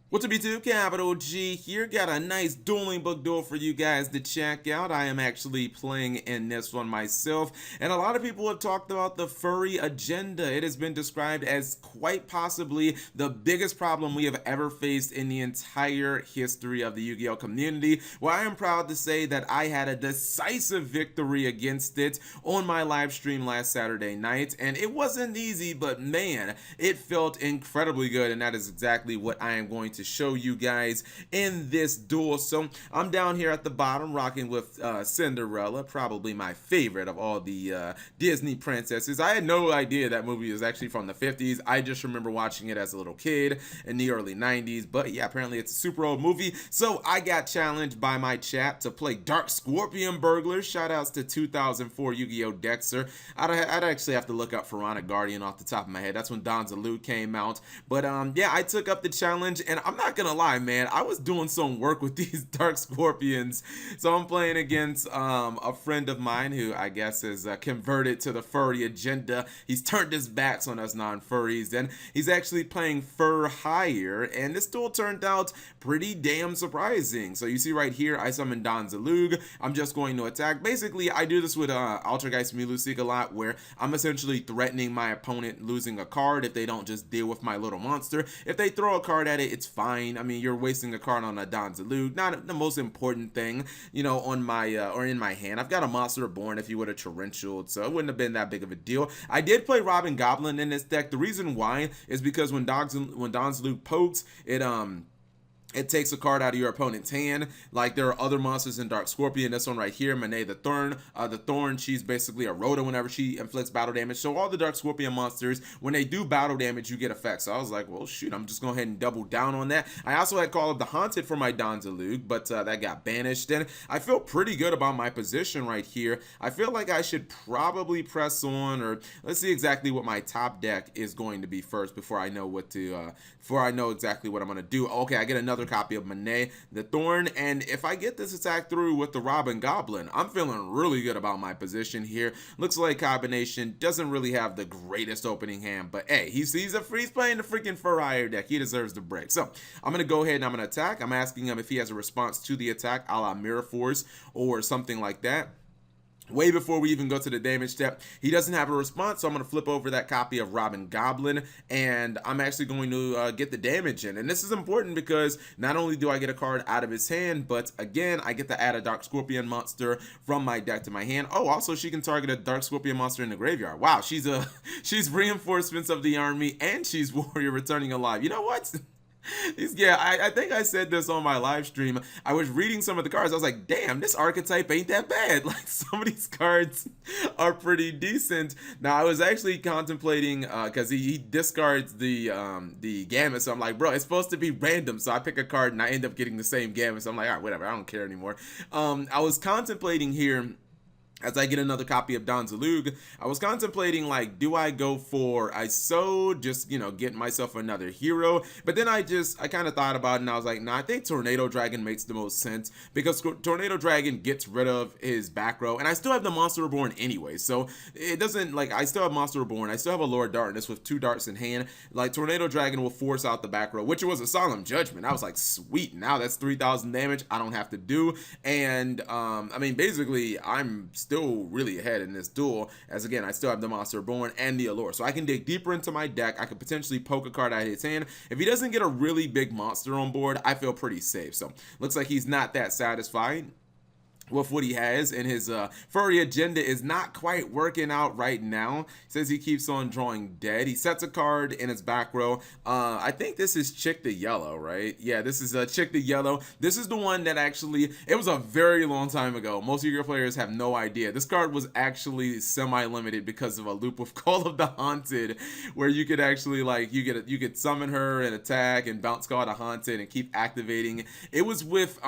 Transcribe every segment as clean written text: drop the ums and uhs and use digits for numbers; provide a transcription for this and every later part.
What's up, YouTube? Capital G here. Got a nice dueling book duel for you guys to check out. I am actually playing in this one myself, and a lot of people have talked about the furry agenda. It has been described as quite possibly the biggest problem we have ever faced in the entire history of the Yu-Gi-Oh community. Well, I am proud to say that I had a decisive victory against it on my live stream last Saturday night, and it wasn't easy, but man, it felt incredibly good, and that is exactly what I am going to show you guys in this duel. So I'm down here at the bottom rocking with Cinderella, probably my favorite of all the Disney princesses. I had no idea that movie was actually from the 50s. I just remember watching it as a little kid in the early 90s, but yeah, apparently it's a super old movie. So I got challenged by my chat to play Dark Scorpion Burglar. Shout outs to 2004 Yu-Gi-Oh! Dexter. I'd actually have to look up Pharaonic Guardian off the top of my head. That's when Don Zalude came out. But yeah, I took up the challenge, and I'm not gonna lie, man, I was doing some work with these Dark Scorpions. So I'm playing against a friend of mine who I guess is converted to the furry agenda. He's turned his backs on us non-furries, and he's actually playing Fur Higher, and this duel turned out pretty damn surprising. So you see right here, I summon Don Zalug. I'm just going to attack. Basically, I do this with Altergeist Milusig a lot, where I'm essentially threatening my opponent losing a card if they don't just deal with my little monster. If they throw a card at it, it's fine. I mean, you're wasting a card on a Don Zalug. Not the most important thing, you know, on my or in my hand. I've got a Monster Reborn if you would have torrential, so it wouldn't have been that big of a deal. I did play Robin Goblin in this deck. The reason why is because when Don Zalug pokes, it takes a card out of your opponent's hand. Like, there are other monsters in Dark Scorpion. This one right here, Monet the Thorn. The Thorn, she's basically a Rhoda whenever she inflicts battle damage. So all the Dark Scorpion monsters, when they do battle damage, you get effects. So I was like, well, shoot, I'm just going ahead and double down on that. I also had Call of the Haunted for my Don Zalug, but that got banished. And I feel pretty good about my position right here. I feel like I should probably press on, or let's see exactly what my top deck is going to be first before I know what to, before I know exactly what I'm going to do. Okay, I get another copy of Monet the Thorn, and if I get this attack through with the Robin Goblin, I'm feeling really good about my position here. Looks like combination doesn't really have the greatest opening hand, but hey, he's playing the freaking Furrier deck. He deserves the break. So I'm gonna go ahead and I'm gonna attack. I'm asking him if he has a response to the attack, a la Mirror Force or something like that. Way before we even go to the damage step, he doesn't have a response, so I'm going to flip over that copy of Robin Goblin, and I'm actually going to get the damage in. And this is important because not only do I get a card out of his hand, but again, I get to add a Dark Scorpion monster from my deck to my hand. Oh, also she can target a Dark Scorpion monster in the graveyard. Wow, she's reinforcements of the army, and she's Warrior returning alive. You know what? Yeah, I think I said this on my live stream. I was reading some of the cards. I was like, damn, this archetype ain't that bad. Like, some of these cards are pretty decent. Now, I was actually contemplating, because he discards the gamut. So I'm like, bro, it's supposed to be random. So I pick a card and I end up getting the same gamut. So I'm like, all right, whatever. I don't care anymore. I was contemplating here, as I get another copy of Don Zalug, I was contemplating, like, do I go for ISO, just, you know, get myself another hero? But then I kind of thought about it, and I was like, nah, I think Tornado Dragon makes the most sense, because Tornado Dragon gets rid of his back row, and I still have the Monster Reborn anyway, so it doesn't, like, I still have Monster Reborn, I still have a Lord Darkness with 2 darts in hand. Like, Tornado Dragon will force out the back row, which was a Solemn Judgment. I was like, sweet, now that's 3,000 damage I don't have to do, and, I mean, basically, I'm still really ahead in this duel, as again, I still have the Monster Reborn and the Allure, so I can dig deeper into my deck. I could potentially poke a card out of his hand. If he doesn't get a really big monster on board, I feel pretty safe. So looks like he's not that satisfied with what he has, and his furry agenda is not quite working out right now. He says he keeps on drawing dead. He sets a card in his back row. I think this is Chick the Yellow, right? Yeah, this is Chick the Yellow. This is the one that actually, it was a very long time ago. Most Yu-Gi-Oh players have no idea. This card was actually semi-limited because of a loop of Call of the Haunted, where you could actually, like, you could summon her and attack and bounce Call of the Haunted and keep activating. It was with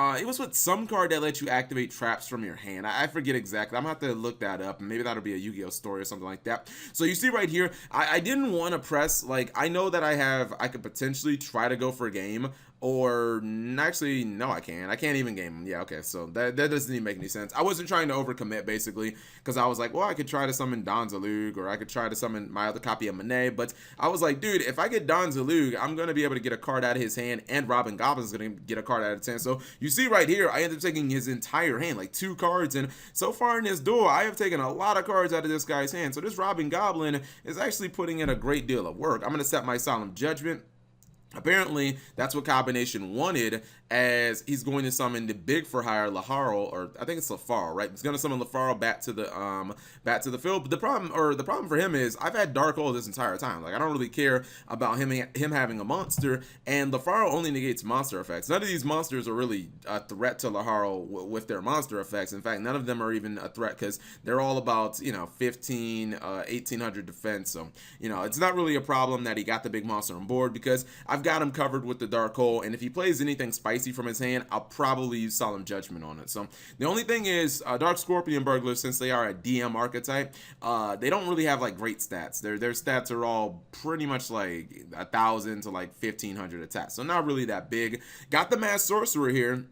some card that lets you activate traps from your hand. I forget exactly. I'm gonna have to look that up, and maybe that'll be a Yu-Gi-Oh story or something like that. So you see right here, I didn't want to press, like, I know that I could potentially try to go for a game, or actually, no, I can't even game him. Yeah, okay, so that doesn't even make any sense. I wasn't trying to overcommit, basically, because I was like, well, I could try to summon Don Zalug, or I could try to summon my other copy of Monet, but I was like, dude, if I get Don Zalug, I'm going to be able to get a card out of his hand, and Robin Goblin's going to get a card out of his hand. So you see right here, I ended up taking his entire hand, like 2 cards, and so far in this duel, I have taken a lot of cards out of this guy's hand. So this Robin Goblin is actually putting in a great deal of work. I'm going to set my Solemn Judgment. Apparently, that's what Combination wanted, as he's going to summon the big for hire Laharo, or I think it's Lafaro, right? He's going to summon Lafaro back to the field. But the problem for him is I've had Dark Hole this entire time. Like, I don't really care about him having a monster, and Lafaro only negates monster effects. None of these monsters are really a threat to Laharo with their monster effects. In fact, none of them are even a threat, because they're all about 1800 defense. So it's not really a problem that he got the big monster on board, because I've got him covered with the Dark Hole, and if he plays anything spicy from his hand, I'll probably use Solemn Judgment on it. So the only thing is, Dark Scorpion Burglars, since they are a DM archetype, they don't really have like great stats. Their stats are all pretty much like 1,000 to like 1,500 attacks, so not really that big. Got the Mass Sorcerer here,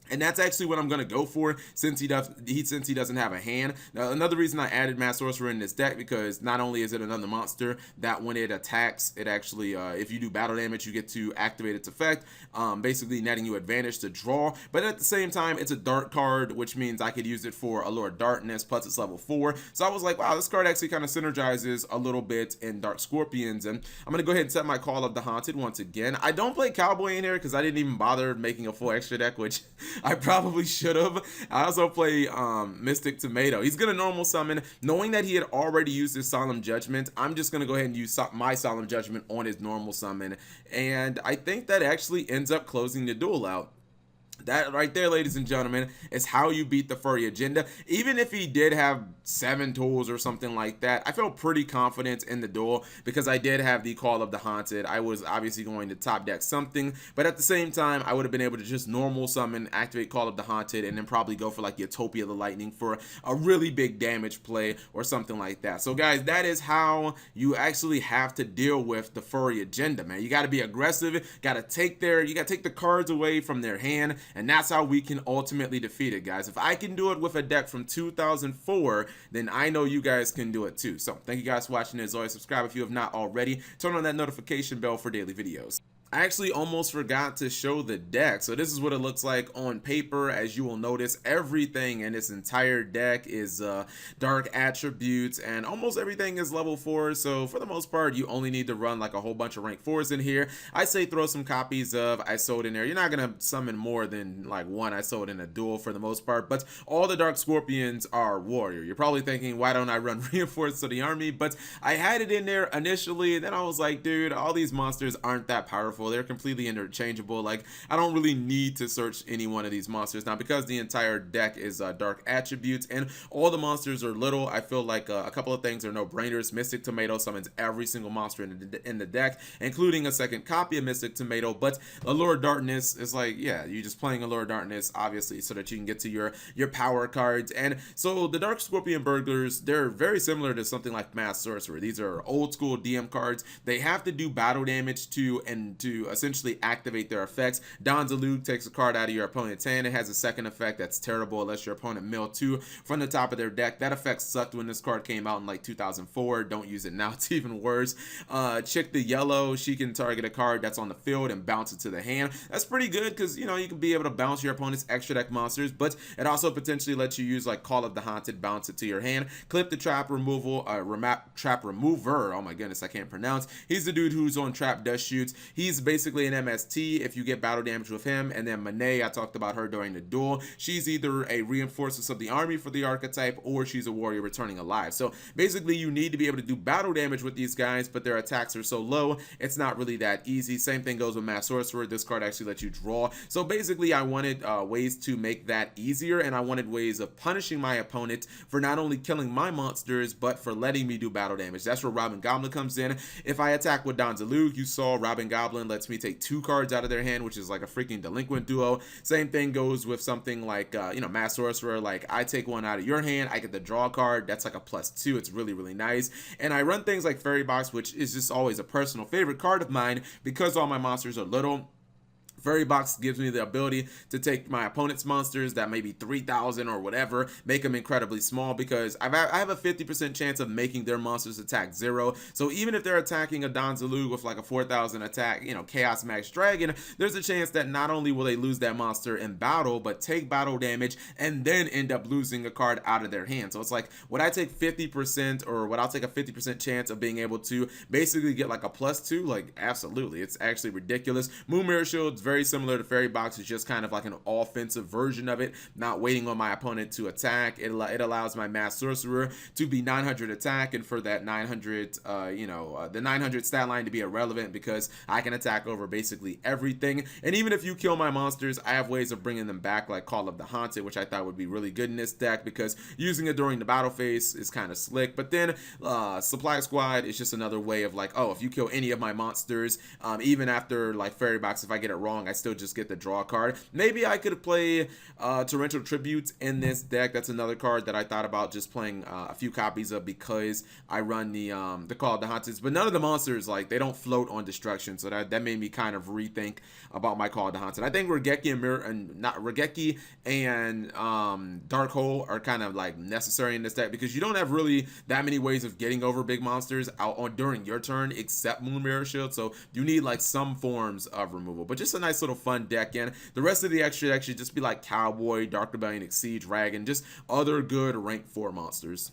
and that's actually what I'm going to go for, since he doesn't have a hand. Now, another reason I added Mass Sorcerer in this deck, because not only is it another monster that when it attacks, it actually, if you do battle damage, you get to activate its effect, basically netting you advantage to draw. But at the same time, it's a dark card, which means I could use it for Allure of Darkness, plus it's level 4. So I was like, wow, this card actually kind of synergizes a little bit in Dark Scorpions. And I'm going to go ahead and set my Call of the Haunted once again. I don't play Cowboy in here, because I didn't even bother making a full extra deck, which I probably should have. I also play Mystic Tomato. He's gonna normal summon, knowing that he had already used his Solemn Judgment. I'm just gonna go ahead and use my Solemn Judgment on his normal summon, and I think that actually ends up closing the duel out. That right there, ladies and gentlemen, is how you beat the Furry agenda. Even if he did have 7 tools or something like that, I felt pretty confident in the duel, because I did have the Call of the Haunted. I was obviously going to top deck something, but at the same time, I would have been able to just normal summon, activate Call of the Haunted, and then probably go for like Utopia the Lightning for a really big damage play or something like that. So guys, that is how you actually have to deal with the Furry agenda, man. You got to be aggressive, you got to take the cards away from their hand, and that's how we can ultimately defeat it, guys. If I can do it with a deck from 2004, then I know you guys can do it too. So thank you guys for watching. As always, subscribe if you have not already. Turn on that notification bell for daily videos. I actually almost forgot to show the deck. So this is what it looks like on paper. As you will notice, everything in this entire deck is dark attributes, and almost everything is level 4. So for the most part, you only need to run like a whole bunch of rank 4s in here. I say throw some copies of I Sold in there. You're not gonna summon more than like 1 I Sold in a duel for the most part, but all the Dark Scorpions are warrior. You're probably thinking, why don't I run reinforced to the army? But I had it in there initially, and then I was like, dude, all these monsters aren't that powerful. They're completely interchangeable. Like, I don't really need to search any one of these monsters. Now, because the entire deck is dark attributes and all the monsters are little, I feel like a couple of things are no-brainers. Mystic Tomato summons every single monster in the deck, including a second copy of Mystic Tomato. But Allure of Darkness is like, yeah, you're just playing Allure of Darkness, obviously, so that you can get to your power cards. And so the Dark Scorpion Burglars, they're very similar to something like Mass Sorcerer. These are old school DM cards. They have to do battle damage to essentially activate their effects. Don Zalug takes a card out of your opponent's hand. It has a second effect that's terrible unless your opponent milled 2 from the top of their deck. That effect sucked when this card came out in like 2004. Don't use it now, it's even worse. Chick the Yellow, she can target a card that's on the field and bounce it to the hand. That's pretty good, because you can be able to bounce your opponent's extra deck monsters, but it also potentially lets you use like Call of the Haunted, bounce it to your hand. Clip the Trap Removal, Trap Remover, oh my goodness, I can't pronounce. He's the dude who's on Trap Dust Shoots. He's basically an MST if you get battle damage with him. And then Monet, I talked about her during the duel. She's either a reinforcement of the army for the archetype, or she's a warrior returning alive. So basically, you need to be able to do battle damage with these guys, but their attacks are so low, it's not really that easy. Same thing goes with Mass Sorcerer. This card actually lets you draw. So basically, I wanted ways to make that easier, and I wanted ways of punishing my opponent for not only killing my monsters, but for letting me do battle damage. That's where Robin Goblin comes in. If I attack with Don Zalug, you saw Robin Goblin Island lets me take 2 cards out of their hand, which is like a freaking delinquent duo. Same thing goes with something like, Mass Sorcerer. Like, I take one out of your hand, I get the draw card. That's like a +2. It's really, really nice. And I run things like Fairy Box, which is just always a personal favorite card of mine because all my monsters are little. Furry Box gives me the ability to take my opponent's monsters that may be 3,000 or whatever, make them incredibly small, because I have a 50% chance of making their monsters attack 0. So even if they're attacking a Donzalug with like a 4,000 attack, Chaos Max Dragon, there's a chance that not only will they lose that monster in battle, but take battle damage and then end up losing a card out of their hand. So it's like, would I take 50%, or would I take a 50% chance of being able to basically get like a +2? Like, absolutely. It's actually ridiculous. Moon Mirror Shield's very similar to Fairy Box. It's just kind of like an offensive version of it, not waiting on my opponent to attack. It allows my Mass Sorcerer to be 900 attack, and for that 900 the 900 stat line to be irrelevant, because I can attack over basically everything. And even if you kill my monsters, I have ways of bringing them back, like Call of the Haunted, which I thought would be really good in this deck, because using it during the battle phase is kind of slick. But then Supply Squad is just another way of like, oh, if you kill any of my monsters, even after like Fairy Box, if I get it wrong, I still just get the draw card. Maybe I could play Torrential Tributes in this deck. That's another card that I thought about just playing a few copies of, because I run the Call of the Haunted. But none of the monsters, like, they don't float on destruction, so that made me kind of rethink about my Call of the Haunted. I think Regeki and Dark Hole are kind of like necessary in this deck, because you don't have really that many ways of getting over big monsters out on during your turn except Moon Mirror Shield, so you need like some forms of removal. But just a nice little fun deck. And the rest of the deck should actually just be like Cowboy, Dark Rebellion, Exceed, Dragon, just other good rank 4 monsters.